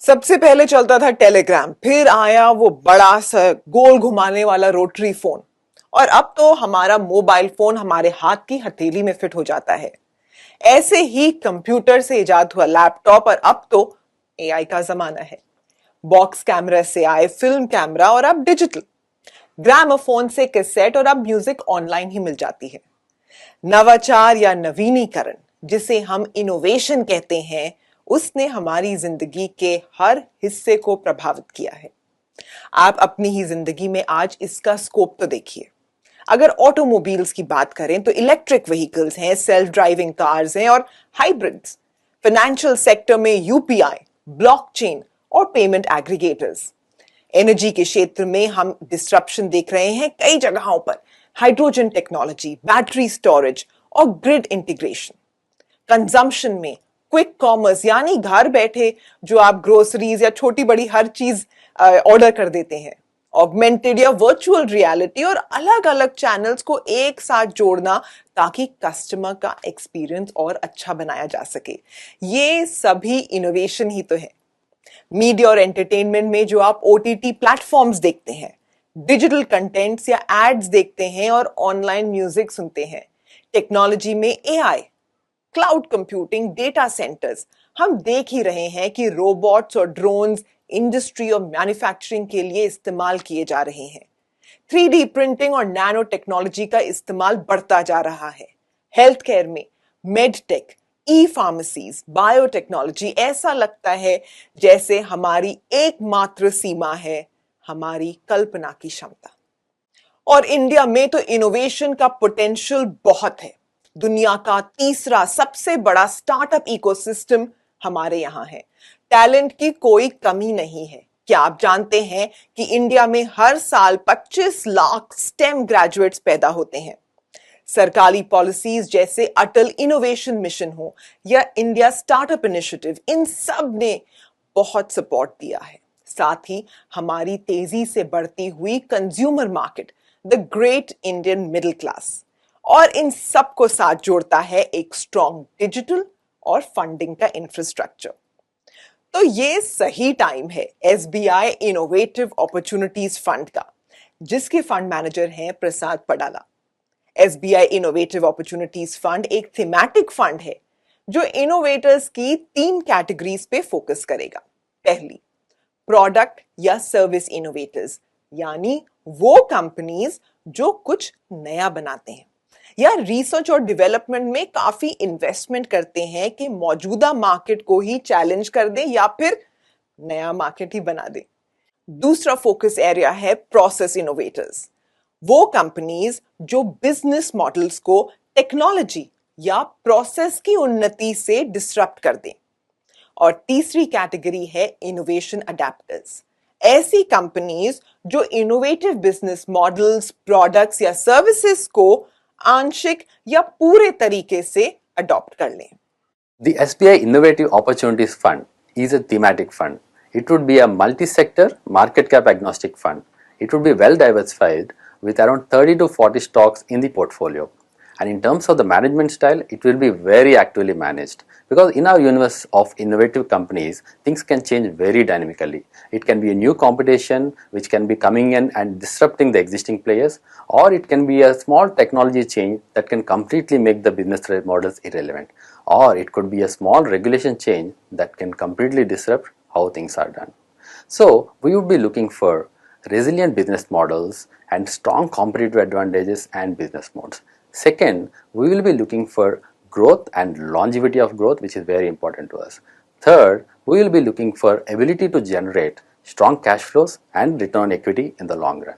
सबसे पहले चलता था टेलीग्राम, फिर आया वो बड़ा सा गोल घुमाने वाला रोटरी फोन, और अब तो हमारा मोबाइल फोन हमारे हाथ की हथेली में फिट हो जाता है। ऐसे ही कंप्यूटर से इजाद हुआ लैपटॉप, और अब तो एआई का जमाना है। बॉक्स कैमरा से आए फिल्म कैमरा, और अब डिजिटल ग्रामोफोन से कैसेट, और अब म्यूजिक ऑनलाइन ही मिल जाती है। नवाचार या नवीनीकरण, जिसे हम इनोवेशन कहते हैं, उसने हमारी जिंदगी के हर हिस्से को प्रभावित किया है। आप अपनी ही जिंदगी में आज इसका स्कोप तो देखिए। अगर ऑटोमोबाइल्स की बात करें तो इलेक्ट्रिक व्हीकल्स हैं, सेल्फ ड्राइविंग कार्स हैं और हाइब्रिड्स। फाइनेंशियल सेक्टर में यूपीआई, ब्लॉकचेन और पेमेंट एग्रीगेटर्स। एनर्जी के क्षेत्र में हम डिस्ट्रप्शन देख रहे हैं कई जगहों पर। हाइड्रोजन टेक्नोलॉजी, बैटरी स्टोरेज और ग्रिड इंटीग्रेशन। कंजम्पशन में क्विक कॉमर्स, यानी घर बैठे जो आप ग्रोसरीज या छोटी बड़ी हर चीज ऑर्डर कर देते हैं। ऑगमेंटेड या वर्चुअल रियलिटी और अलग अलग चैनल्स को एक साथ जोड़ना ताकि कस्टमर का एक्सपीरियंस और अच्छा बनाया जा सके। ये सभी इनोवेशन ही तो है। मीडिया और एंटरटेनमेंट में जो आप ओटीटी प्लेटफॉर्म्स देखते हैं, डिजिटल कंटेंट्स या एड्स देखते हैं और ऑनलाइन म्यूजिक सुनते हैं। टेक्नोलॉजी में AI, cloud computing, data centres. हम देख ही रहे हैं कि रोबोट्स और ड्रोन्स इंडस्ट्री और मैन्युफैक्चरिंग के लिए इस्तेमाल किए जा रहे हैं। 3D प्रिंटिंग और नैनो टेक्नोलॉजी का इस्तेमाल बढ़ता जा रहा है। हेल्थ केयर में मेडटेक, ई फार्मेसीज, बायोटेक्नोलॉजी, ऐसा लगता है जैसे हमारी एकमात्र सीमा है हमारी कल्पना की क्षमता। और इंडिया में तो इनोवेशन का पोटेंशियल बहुत है। दुनिया का तीसरा सबसे बड़ा स्टार्टअप इकोसिस्टम हमारे यहां है। टैलेंट की कोई कमी नहीं है। क्या आप जानते हैं कि इंडिया में हर साल 25 लाख स्टेम ग्रेजुएट्स पैदा होते हैं। सरकारी पॉलिसीज जैसे अटल इनोवेशन मिशन हो या इंडिया स्टार्टअप इनिशिएटिव, इन सब ने बहुत सपोर्ट दिया है। साथ ही हमारी तेजी से बढ़ती हुई consumer market, the great Indian middle class, और इन सब को साथ जोड़ता है एक स्ट्रॉन्ग डिजिटल और फंडिंग का इंफ्रास्ट्रक्चर। तो ये सही टाइम है एसबीआई इनोवेटिव अपॉर्चुनिटीज फंड का, जिसके फंड मैनेजर हैं प्रसाद पडाला। एसबीआई इनोवेटिव अपॉर्चुनिटीज फंड एक थीमेटिक फंड है जो इनोवेटर्स की 3 कैटेगरीज पे फोकस करेगा। पहली, प्रोडक्ट या सर्विस इनोवेटर्स, यानी वो कंपनीज जो कुछ नया बनाते हैं या रिसर्च और डेवलपमेंट में काफी इन्वेस्टमेंट करते हैं कि मौजूदा मार्केट को ही चैलेंज कर दें या फिर नया मार्केट ही बना दें। दूसरा फोकस एरिया है प्रोसेस इनोवेटर्स, वो कंपनीज जो बिजनेस मॉडल्स को टेक्नोलॉजी या प्रोसेस की उन्नति से डिसरप्ट कर दें। और तीसरी कैटेगरी है इनोवेशन अडेप्टर्स, ऐसी कंपनीज जो इनोवेटिव बिजनेस मॉडल्स, प्रोडक्ट्स या सर्विसेज को आंशिक या पूरे तरीके से अडॉप्ट कर लें। The SBI Innovative Opportunities Fund is a thematic fund. It would be a multi-sector market cap agnostic fund. It would be well diversified with around 30 to 40 stocks in the portfolio. And in terms of the management style, it will be very actively managed, because in our universe of innovative companies, things can change very dynamically. It can be a new competition which can be coming in and disrupting the existing players, or it can be a small technology change that can completely make the business models irrelevant, or it could be a small regulation change that can completely disrupt how things are done. So we would be looking for resilient business models and strong competitive advantages and business modes. Second, we will be looking for growth and longevity of growth, which is very important to us. Third, we will be looking for ability to generate strong cash flows and return on equity in the long run.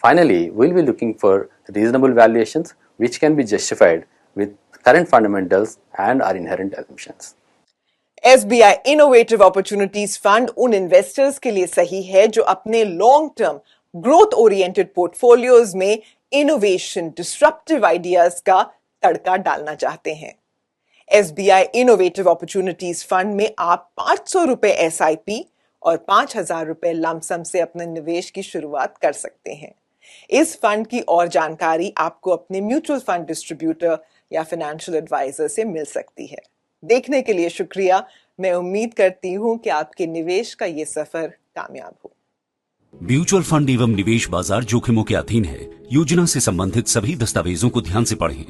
Finally, we will be looking for reasonable valuations which can be justified with current fundamentals and our inherent assumptions. SBI innovative opportunities fund उन investors के लिए सही है जो अपने long term growth oriented portfolios में innovation, disruptive ideas का तड़का डालना चाहते हैं। एसबीआई इनोवेटिव अपॉर्चुनिटीज फंड में आप 500 रुपए एसआईपी और 5,000 रुपए लमसम से अपने निवेश की शुरुआत कर सकते हैं। इस फंड की और जानकारी आपको अपने म्यूचुअल फंड डिस्ट्रीब्यूटर या फाइनेंशियल एडवाइजर से मिल सकती है। देखने के लिए शुक्रिया। मैं उम्मीद करती हूँ कि आपके निवेश का ये सफर कामयाब हो। म्यूचुअल फंड एवं निवेश बाजार जोखिमों के अधीन है। योजना से संबंधित सभी दस्तावेजों को ध्यान से पढ़ें।